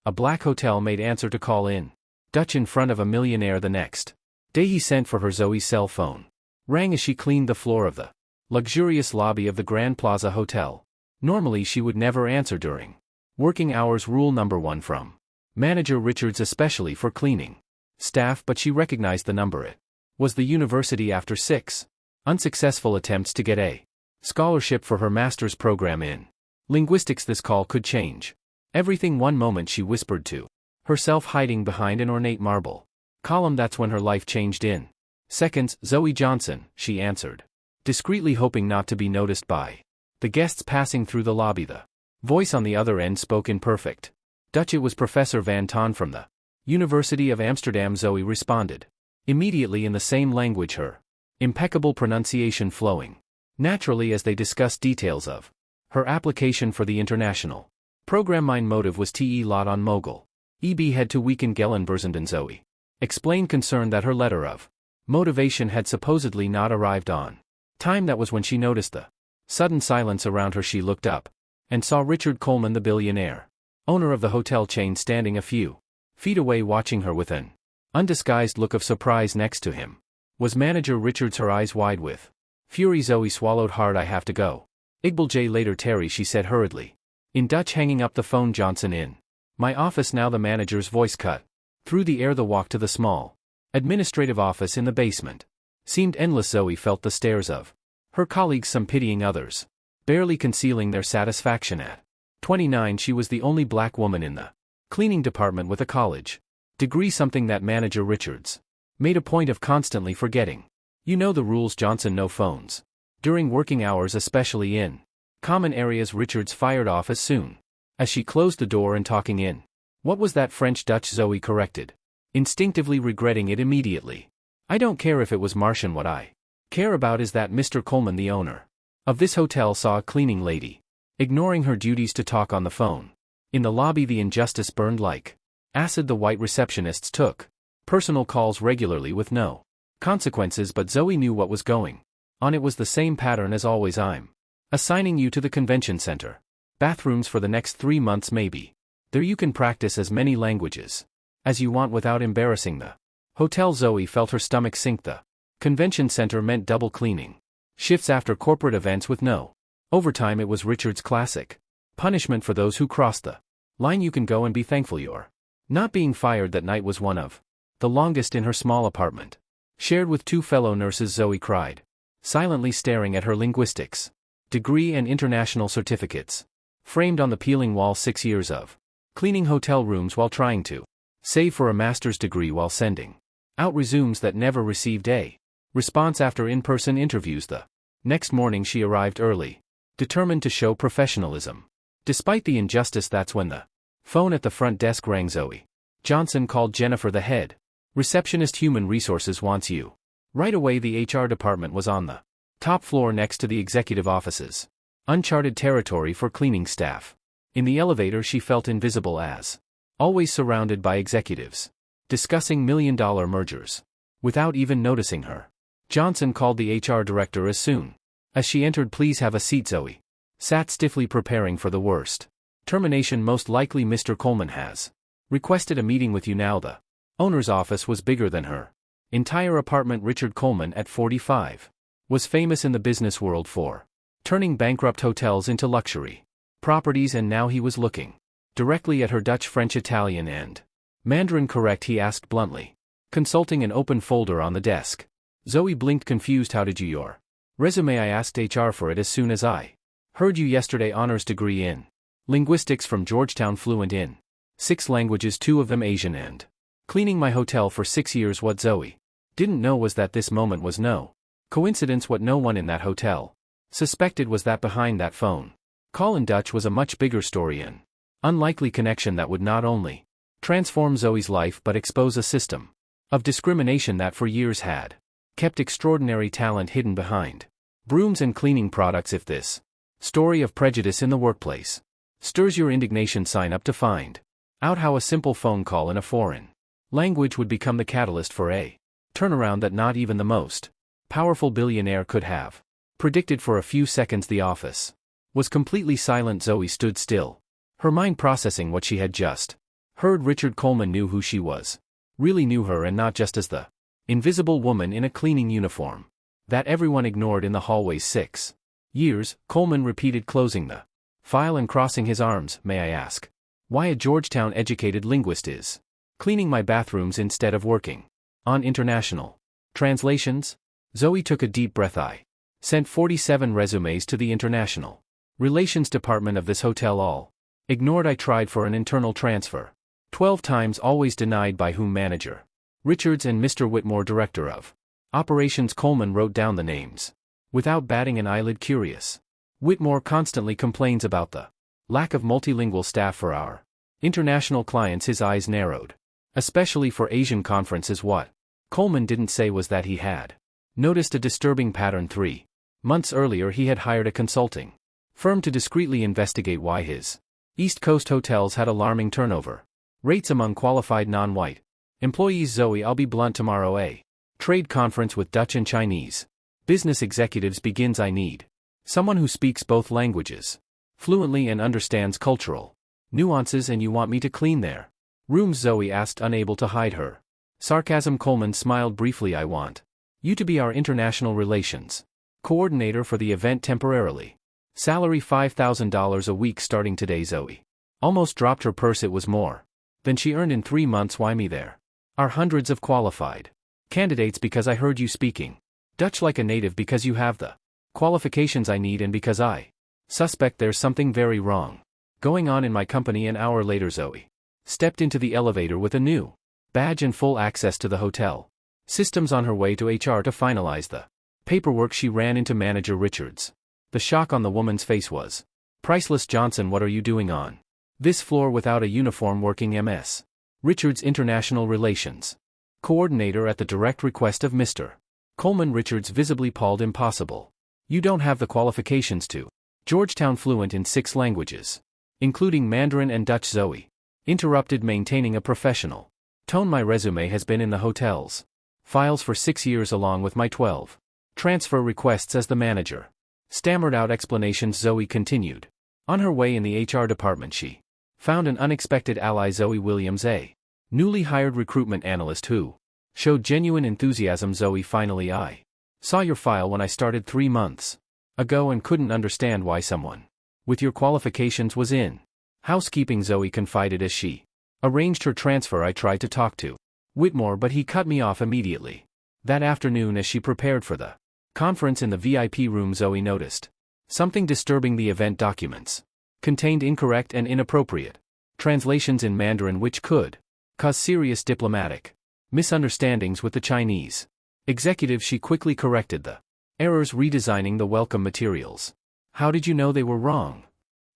A black hotel maid answered to call in. Dutch in front of a millionaire the next day. He sent for her. Zoe's cell phone rang as she cleaned the floor of the luxurious lobby of the Grand Plaza Hotel. Normally she would never answer during working hours, rule number 1 from Manager Richards, especially for cleaning staff, but she recognized the number. It was the university after 6 unsuccessful attempts to get a scholarship for her master's program in linguistics. This call could change everything. One moment she whispered to herself, hiding behind an ornate marble column. That's when her life changed in seconds. Zoe Johnson, she answered, discreetly, hoping not to be noticed by the guests passing through the lobby. The voice on the other end spoke in perfect Dutch. It was Professor Van Ton from the University of Amsterdam. Zoe responded immediately in the same language, her impeccable pronunciation flowing naturally as they discussed details of her application for the international program. Mein motive was te lot on mogul. EB had to weaken Gellenbersenden. Zoe explained, concerned that her letter of motivation had supposedly not arrived on time. That was when she noticed the sudden silence around her. She looked up and saw Richard Coleman, the billionaire owner of the hotel chain, standing a few feet away, watching her with an undisguised look of surprise. Next to him was Manager Richards, her eyes wide with fury. Zoe swallowed hard. I have to go. Iqbal J. later, Terry, she said hurriedly in Dutch, hanging up the phone. Johnson in my office now. The manager's voice cut through the air. The walk to the small administrative office in the basement seemed endless. Zoe felt the stares of her colleagues, some pitying, others barely concealing their satisfaction. At 29, she was the only black woman in the cleaning department with a college degree, something that Manager Richards made a point of constantly forgetting. You know the rules, Johnson. No phones during working hours, especially in common areas. Richards fired off as soon as she closed the door and talking in. What was that French? Dutch, Zoe corrected, instinctively regretting it immediately. I don't care if it was Martian. What I care about is that Mr. Coleman, the owner of this hotel, saw a cleaning lady ignoring her duties to talk on the phone in the lobby. The injustice burned like acid. The white receptionists took personal calls regularly with no consequences, but Zoe knew what was going on. It was the same pattern as always. I'm assigning you to the convention center bathrooms for the next 3 months maybe. There you can practice as many languages as you want without embarrassing the hotel. Zoe felt her stomach sink. The convention center meant double cleaning shifts after corporate events with no overtime. It was Richard's classic punishment for those who crossed the line. You can go and be thankful you're not being fired. That night was one of the longest in her small apartment, shared with 2 fellow nurses. Zoe cried, silently staring at her linguistics degree and international certificates framed on the peeling wall. 6 years of cleaning hotel rooms while trying to save for a master's degree, while sending out resumes that never received a response. After in-person interviews the next morning, she arrived early, determined to show professionalism despite the injustice. That's when the phone at the front desk rang. Zoe Johnson called. Jennifer, the head receptionist, human resources, wants you right away. The HR department was on the top floor next to the executive offices, uncharted territory for cleaning staff. In the elevator she felt invisible, as always surrounded by executives discussing million-dollar mergers without even noticing her. Johnson called the HR director as soon as she entered. Please have a seat. Zoe sat stiffly, preparing for the worst. Termination most likely. Mr. Coleman has requested a meeting with you now. The owner's office was bigger than her entire apartment. Richard Coleman, at 45, was famous in the business world for turning bankrupt hotels into luxury properties, and now he was looking directly at her. Dutch, French, Italian, and Mandarin correct? He asked bluntly, consulting an open folder on the desk. Zoe blinked, confused. How did you your resume? I asked HR for it as soon as I heard you yesterday. Honors degree in linguistics from Georgetown, fluent in 6 languages, 2 of them Asian, and cleaning my hotel for 6 years. What Zoe didn't know was that this moment was no coincidence. What no one in that hotel suspected was that behind that phone call in Dutch was a much bigger story, an unlikely connection that would not only transform Zoe's life but expose a system of discrimination that for years had kept extraordinary talent hidden behind brooms and cleaning products. If this story of prejudice in the workplace stirs your indignation, sign up to find out how a simple phone call in a foreign language would become the catalyst for a turnaround that not even the most powerful billionaire could have predicted. For a few seconds the office was completely silent. Zoe stood still, her mind processing what she had just Heard Richard Coleman knew who she was. Really knew her, and not just as the invisible woman in a cleaning uniform that everyone ignored in the hallways. 6 years, Coleman repeated, closing the file and crossing his arms. May I ask why a Georgetown-educated linguist is cleaning my bathrooms instead of working on international translations? Zoe took a deep breath. I sent 47 resumes to the international relations department of this hotel, all ignored. I tried for an internal transfer 12 times, always denied. By whom? Manager Richards and Mr. Whitmore, director of operations. Coleman wrote down the names without batting an eyelid. Curious. Whitmore constantly complains about the lack of multilingual staff for our international clients. His eyes narrowed. Especially for Asian conferences. What Coleman didn't say was that he had noticed a disturbing pattern. 3 months earlier he had hired a consulting firm to discreetly investigate why his East Coast hotels had alarming turnover rates among qualified non-white employees. Zoe, I'll be blunt. Tomorrow a trade conference with Dutch and Chinese business executives begins. I need someone who speaks both languages fluently and understands cultural nuances. And you want me to clean their rooms? Zoe asked, unable to hide her sarcasm. Coleman smiled briefly. I want you to be our international relations coordinator for the event temporarily. Salary $5,000 a week starting today. Zoe almost dropped her purse. It was more than she earned in 3 months. Why me? There are hundreds of qualified candidates. Because I heard you speaking Dutch like a native, because you have the qualifications I need, and because I suspect there's something very wrong going on in my company. An hour later Zoe stepped into the elevator with a new badge and full access to the hotel systems. On her way to HR to finalize the paperwork, she ran into Manager Richards. The shock on the woman's face was priceless. Johnson, what are you doing on this floor without a uniform? Working MS Richards, International Relations Coordinator, at the direct request of Mr. Coleman. Richards visibly palled. Impossible. You don't have the qualifications to Georgetown, fluent in 6 languages, including Mandarin and Dutch. Zoe interrupted, maintaining a professional tone. My resume has been in the hotel's files for 6 years, along with my 12 transfer requests as the manager stammered out explanations. Zoe continued. On her way in the HR department she found an unexpected ally. Zoe Williams, a newly hired recruitment analyst who showed genuine enthusiasm. Zoe, finally, I saw your file when I started 3 months ago and couldn't understand why someone with your qualifications was in housekeeping. Zoe confided as she arranged her transfer. I tried to talk to Whitmore, but he cut me off immediately. That afternoon, as she prepared for the conference in the VIP room, Zoe noticed something disturbing. The event documents contained incorrect and inappropriate translations in Mandarin, which could cause serious diplomatic misunderstandings with the Chinese executive. She quickly corrected the errors, redesigning the welcome materials. How did you know they were wrong?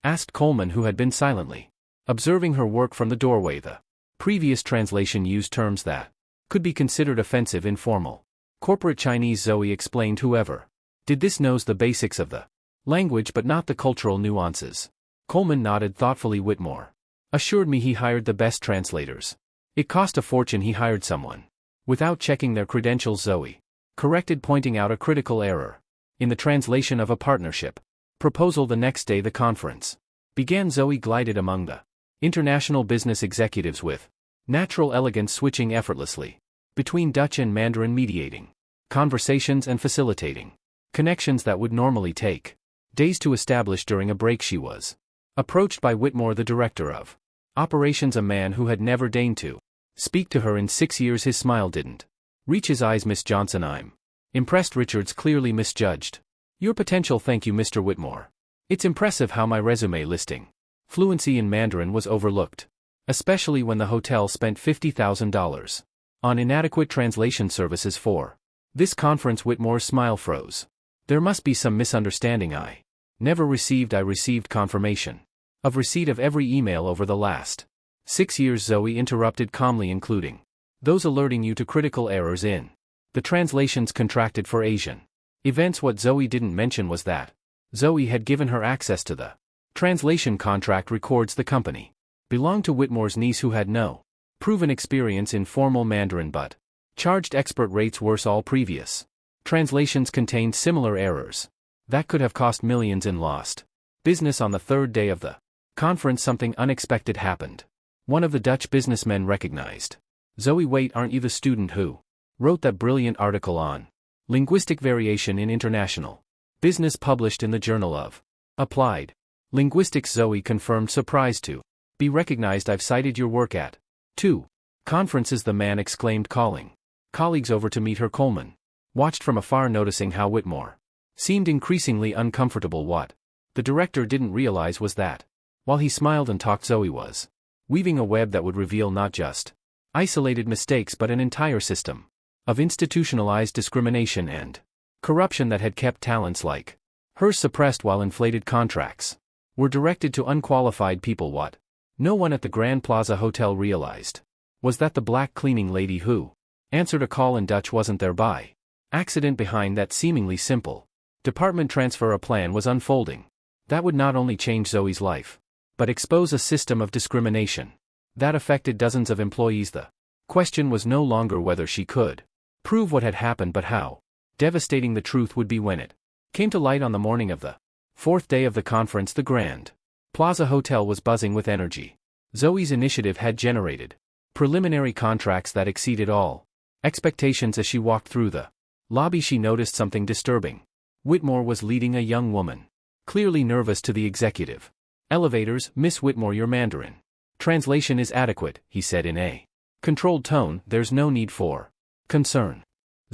Asked Coleman, who had been silently observing her work from the doorway. The previous translation used terms that could be considered offensive in formal corporate Chinese. Zoe explained. Whoever did this knows the basics of the language but not the cultural nuances. Coleman nodded thoughtfully. Whitmore assured me he hired the best translators. It cost a fortune. He hired someone without checking their credentials. Zoe corrected, pointing out a critical error in the translation of a partnership proposal. The next day the conference began. Zoe glided among the international business executives with natural elegance, switching effortlessly between Dutch and Mandarin, mediating conversations and facilitating connections that would normally take days to establish. During a break she was approached by Whitmore, the director of operations, a man who had never deigned to speak to her in 6 years. His smile didn't reach his eyes. Miss Johnson, I'm impressed. Richards clearly misjudged your potential. Thank you, Mr. Whitmore. It's impressive how my resume listing fluency in Mandarin was overlooked, especially when the hotel spent $50,000 on inadequate translation services for this conference. Whitmore's smile froze. There must be some misunderstanding. I received confirmation of receipt of every email over the last 6 years. Zoe interrupted calmly, including those alerting you to critical errors in the translations contracted for Asian events. What Zoe didn't mention was that Zoe had given her access to the translation contract records. The company belonged to Whitmore's niece, who had no proven experience in formal Mandarin but charged expert rates. Worse, all previous translations contained similar errors that could have cost millions in lost business. On the 3rd day of the conference, something unexpected happened. One of the Dutch businessmen recognized. Zoe, wait, aren't you the student who wrote that brilliant article on linguistic variation in international business published in the Journal of Applied Linguistics? Zoe confirmed, surprised to be recognized. I've cited your work at 2 conferences, the man exclaimed, calling colleagues over to meet her. Coleman watched from afar, noticing how Whitmore seemed increasingly uncomfortable. What the director didn't realize was that, while he smiled and talked, Zoe was weaving a web that would reveal not just isolated mistakes but an entire system of institutionalized discrimination and corruption that had kept talents like hers suppressed, while inflated contracts were directed to unqualified people. What no one at the Grand Plaza Hotel realized was that the black cleaning lady who answered a call in Dutch wasn't there by accident. Behind that seemingly simple department transfer, a plan was unfolding that would not only change Zoe's life, but expose a system of discrimination that affected dozens of employees. The question was no longer whether she could prove what had happened, but how devastating the truth would be when it came to light. On the morning of the 4th day of the conference, the Grand Plaza Hotel was buzzing with energy. Zoe's initiative had generated preliminary contracts that exceeded all expectations. As she walked through the lobby, she noticed something disturbing. Whitmore was leading a young woman, clearly nervous, to the executive elevators. Miss Whitmore, your Mandarin translation is adequate, he said in a controlled tone. There's no need for concern.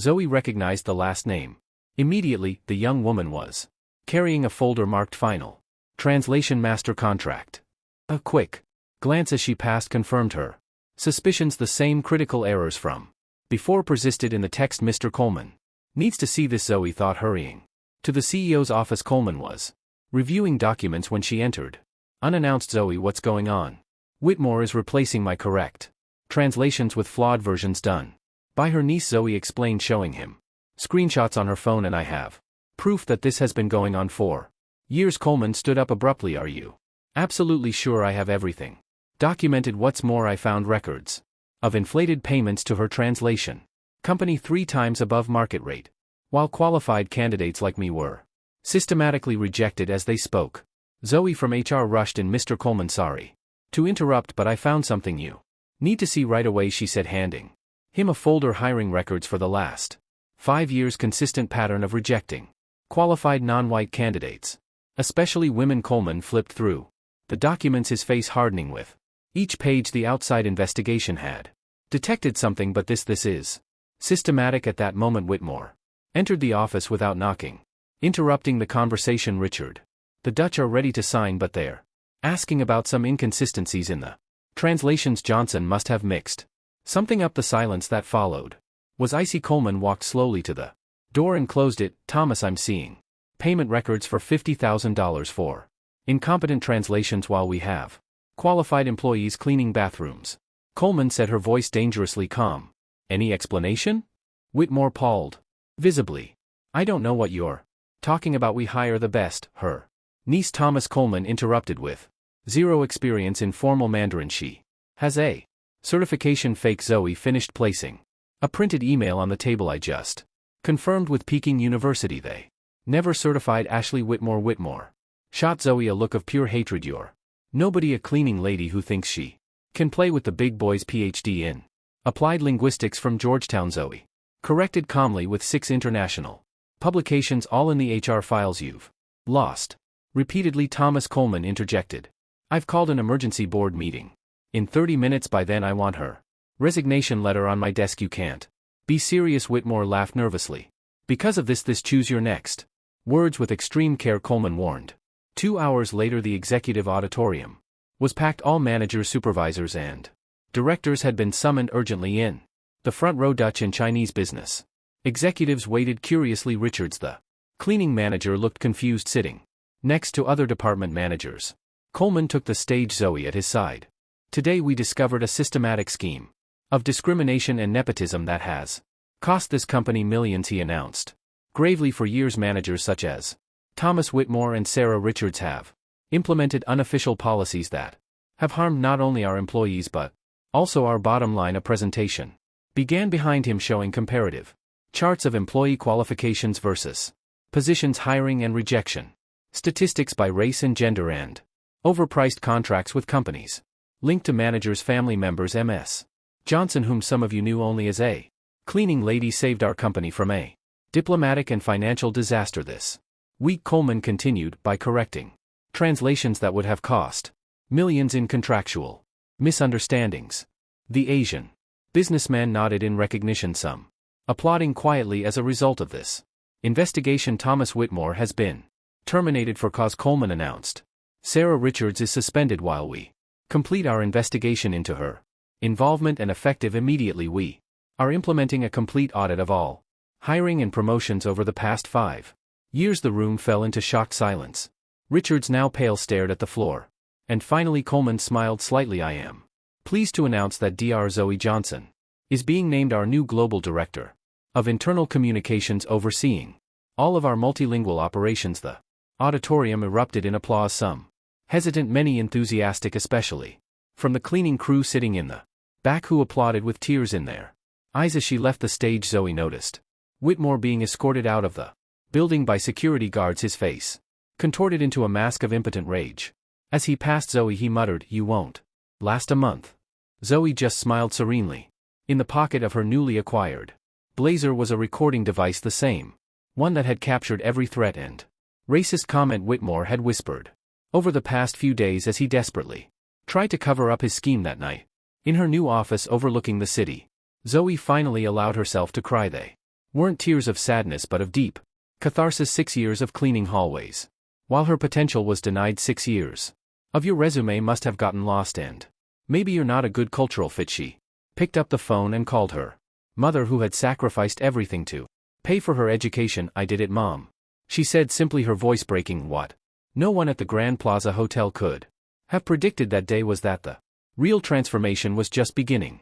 Zoe recognized the last name immediately. The young woman was carrying a folder marked Final Translation Master Contract. A quick glance as she passed confirmed her suspicions. The same critical errors from before persisted in the text. Mr. Coleman needs to see this, Zoe thought, hurrying to the CEO's office. Coleman was reviewing documents when she entered. Unannounced. Zoe, what's going on? Whitmore is replacing my correct translations with flawed versions done by her niece, Zoe explained, showing him screenshots on her phone. And I have proof that this has been going on for years. Coleman stood up abruptly. Are you absolutely sure? I have everything documented. What's more, I found records of inflated payments to her translation company 3 times above market rate, while qualified candidates like me were systematically rejected as they spoke. Zoe from HR rushed in. Mr. Coleman, sorry to interrupt, but I found something you need to see right away, she said, handing him a folder hiring records for the last 5 years. Consistent pattern of rejecting qualified non-white candidates, especially women. Coleman flipped through the documents, his face hardening with each page. The outside investigation had detected something, but this is systematic. At that moment, Whitmore entered the office without knocking, interrupting the conversation. Richard, the Dutch are ready to sign, but they're asking about some inconsistencies in the translations. Johnson must have mixed something up. The silence that followed was icy. Coleman walked slowly to the door and closed it. Thomas, I'm seeing payment records for $50,000 for incompetent translations while we have qualified employees cleaning bathrooms. Coleman said, her voice dangerously calm. Any explanation? Whitmore palled visibly. I don't know what you're talking about. We hire the best. Her niece, Thomas. Coleman interrupted with zero experience in formal Mandarin. She has a certification. Fake. Zoe finished placing a printed email on the table. I just confirmed with Peking University they never certified Ashley Whitmore. Whitmore shot Zoe a look of pure hatred. You're nobody, a cleaning lady who thinks she can play with the big boys. PhD in applied linguistics from Georgetown. Zoe corrected calmly, with 6 international publications, all in the HR files you've lost. Repeatedly. Thomas. Coleman interjected. I've called an emergency board meeting in 30 minutes. By then I want her resignation letter on my desk. You can't be serious. Whitmore laughed nervously. Because of this choose your next words with extreme care, Coleman warned. 2 hours later, the executive auditorium was packed. All managers, supervisors, and directors had been summoned urgently in the front row. Dutch and Chinese business executives waited curiously. Richards, the cleaning manager, looked confused, sitting next to other department managers. Coleman took the stage, Zoe at his side. Today we discovered a systematic scheme of discrimination and nepotism that has cost this company millions, he announced gravely. For years, managers such as Thomas Whitmore and Sarah Richards have implemented unofficial policies that have harmed not only our employees but also our bottom line. A presentation began behind him showing comparative charts of employee qualifications versus positions, hiring and rejection, statistics by race and gender, and overpriced contracts with companies Linked to manager's family members MS. Johnson, whom some of you knew only as a cleaning lady, saved our company from a diplomatic and financial disaster this week. Coleman continued by correcting translations that would have cost millions in contractual misunderstandings. The Asian businessman nodded in recognition, some applauding quietly as a result of this investigation. Thomas Whitmore has been terminated for cause, Coleman announced. Sarah Richards is suspended while we complete our investigation into her involvement, and effective immediately we are implementing a complete audit of all hiring and promotions over the past 5 years. The room fell into shocked silence. Richards, now pale, stared at the floor. And finally Coleman smiled slightly. I am pleased to announce that Dr. Zoe Johnson is being named our new Global Director of Internal Communications, overseeing all of our multilingual operations. The auditorium erupted in applause, some hesitant, many enthusiastic, especially from the cleaning crew sitting in the back, who applauded with tears in their eyes as she left the stage. Zoe noticed Whitmore being escorted out of the building by security guards, his face contorted into a mask of impotent rage. As he passed Zoe, he muttered, "You won't last a month." Zoe just smiled serenely. In the pocket of her newly acquired blazer was a recording device, the same one that had captured every threat and racist comment Whitmore had whispered over the past few days as he desperately tried to cover up his scheme that night. In her new office overlooking the city, Zoe finally allowed herself to cry. They weren't tears of sadness but of deep catharsis. 6 years of cleaning hallways, while her potential was denied. 6 years of your resume must have gotten lost, and maybe you're not a good cultural fit. She picked up the phone and called her mother, who had sacrificed everything to pay for her education. "I did it, Mom," she said simply, her voice breaking. What no one at the Grand Plaza Hotel could have predicted that day was that the real transformation was just beginning.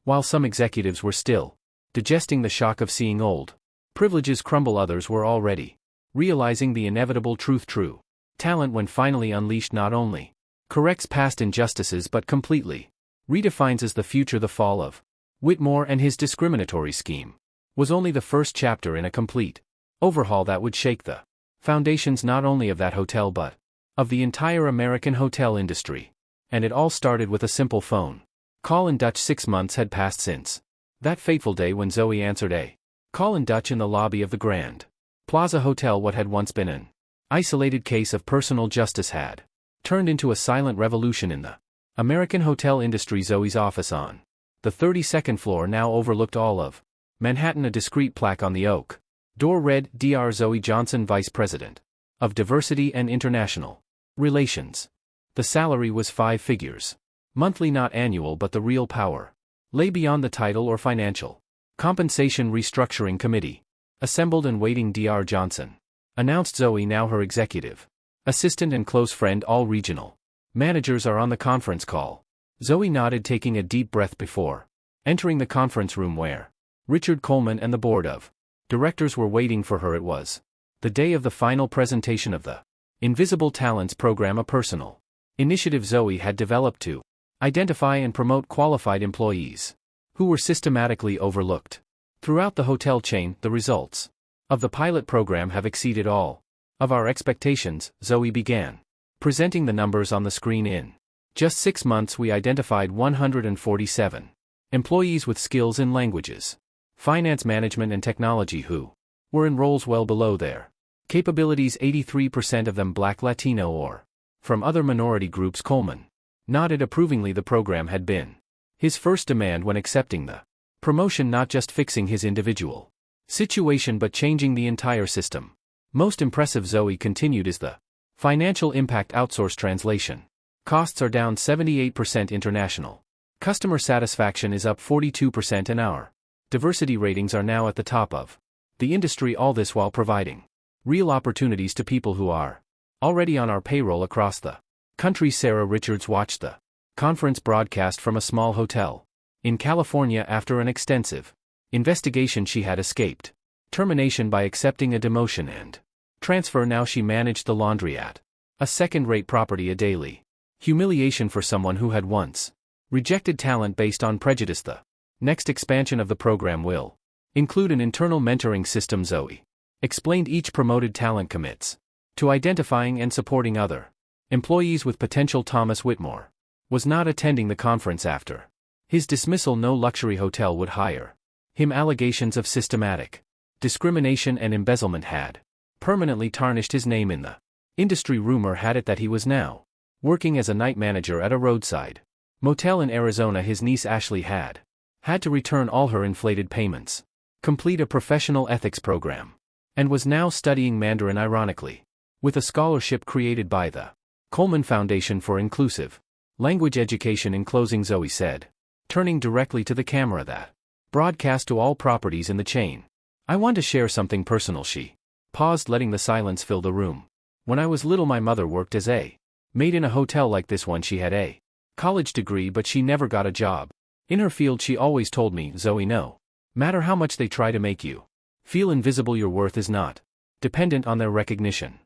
While some executives were still digesting the shock of seeing old privileges crumble, others were already realizing the inevitable truth. True talent, when finally unleashed, not only corrects past injustices but completely redefines as the future. The fall of Whitmore and his discriminatory scheme was only the first chapter in a complete overhaul that would shake the foundations not only of that hotel but of the entire American hotel industry. And it all started with a simple phone call in Dutch. 6 months had passed since that fateful day when Zoe answered a call in Dutch in the lobby of the Grand Plaza Hotel. What had once been an isolated case of personal justice had turned into a silent revolution in the American hotel industry. Zoe's office on the 32nd floor now overlooked all of Manhattan. A discreet plaque on the oak door read, Dr. Zoe Johnson, Vice President of Diversity and International Relations. The salary was 5 figures. Monthly, not annual, but the real power lay beyond the title or financial compensation. Restructuring committee assembled and waiting. Dr. Johnson announced Zoe, now her executive assistant and close friend. All regional managers are on the conference call. Zoe nodded, taking a deep breath before entering the conference room where Richard Coleman and the board of directors were waiting for her. It was the day of the final presentation of the Invisible Talents program, a personal initiative Zoe had developed to identify and promote qualified employees who were systematically overlooked throughout the hotel chain. The results of the pilot program have exceeded all of our expectations. Zoe began presenting the numbers on the screen. In just 6 months, we identified 147 employees with skills in languages, finance, management, and technology who were in roles well below their capabilities. 83% of them Black, Latino, or from other minority groups. Coleman nodded approvingly. The program had been his first demand when accepting the promotion, not just fixing his individual situation but changing the entire system. Most impressive, Zoe continued, is the financial impact. Outsource translation costs are down 78%. International customer satisfaction is up 42%, and our diversity ratings are now at the top of the industry. All this while providing real opportunities to people who are already on our payroll across the country. Sarah Richards watched the conference broadcast from a small hotel in California. After an extensive investigation, she had escaped termination by accepting a demotion and transfer. Now she managed the laundry at a second-rate property, a daily humiliation for someone who had once rejected talent based on prejudice. The next expansion of the program will include an internal mentoring system. Zoe explained each promoted talent commits to identifying and supporting other employees with potential. Thomas Whitmore Was not attending the conference after his dismissal. No luxury hotel would hire him. Allegations of systematic discrimination and embezzlement had permanently tarnished his name in the industry. Rumor had it that he was now working as a night manager at a roadside motel in Arizona. His niece Ashley had to return all her inflated payments, complete a professional ethics program, and was now studying Mandarin. Ironically, with a scholarship created by the Coleman Foundation for Inclusive Language Education. In closing, Zoe said, turning directly to the camera that broadcast to all properties in the chain, "I want to share something personal." She paused, letting the silence fill the room. "When I was little, my mother worked as a maid in a hotel like this one. She had a college degree, but she never got a job in her field. She always told me, Zoe, no matter how much they try to make you feel invisible, your worth is not dependent on their recognition."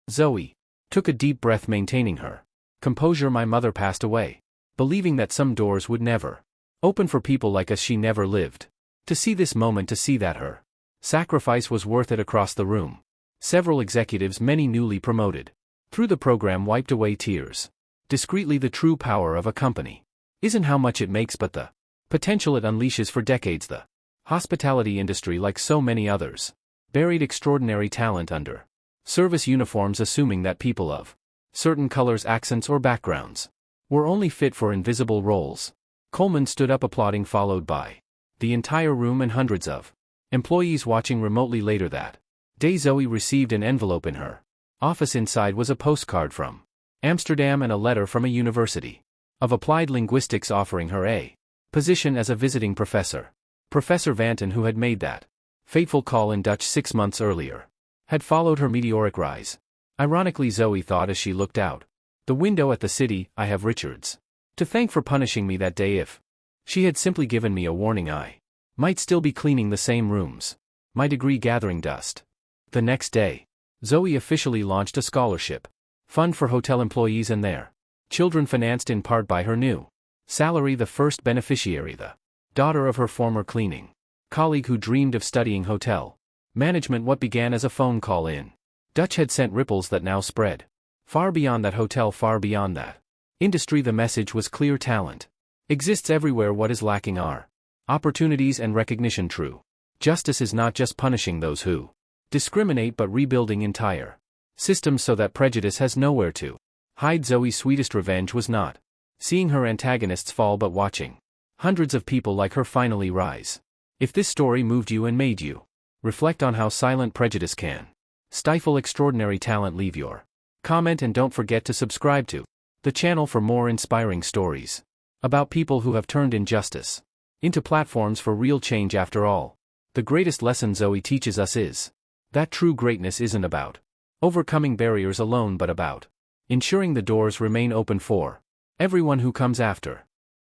Zoe took a deep breath, maintaining her composure. "My mother passed away believing that some doors would never open for people like us. She never lived to see this moment, to see that her sacrifice was worth it." Across the room, several executives, many newly promoted through the program, wiped away tears. Discreetly, the true power of a company isn't how much it makes, but the potential it unleashes. For decades, the hospitality industry, like so many others, buried extraordinary talent under service uniforms, assuming that people of certain colors, accents, or backgrounds were only fit for invisible roles. Coleman stood up, applauding, followed by the entire room and hundreds of employees watching remotely. Later that day, Zoe received an envelope in her office. Inside was a postcard from Amsterdam and a letter from a university of applied linguistics offering her a position as a visiting professor. Professor Vanton, who had made that fateful call in Dutch 6 months earlier, had followed her meteoric rise. Ironically, Zoe thought as she looked out the window at the city, "I have Richards to thank for punishing me that day. If she had simply given me a warning, I might still be cleaning the same rooms, my degree gathering dust." The next day, Zoe officially launched a scholarship fund for hotel employees and their children, financed in part by her new salary. The first beneficiary, the daughter of her former cleaning colleague who dreamed of studying hotel management. What began as a phone call in Dutch had sent ripples that now spread far beyond that hotel, far beyond that industry. The message was clear: talent exists everywhere. What is lacking are opportunities and recognition. True justice is not just punishing those who discriminate, but rebuilding entire systems so that prejudice has nowhere to hide. Zoe's sweetest revenge was not seeing her antagonists fall, but watching hundreds of people like her finally rise. If this story moved you and made you reflect on how silent prejudice can stifle extraordinary talent, leave your comment and don't forget to subscribe to the channel for more inspiring stories about people who have turned injustice into platforms for real change. After all, the greatest lesson Zoe teaches us is that true greatness isn't about overcoming barriers alone, but about ensuring the doors remain open for everyone who comes after.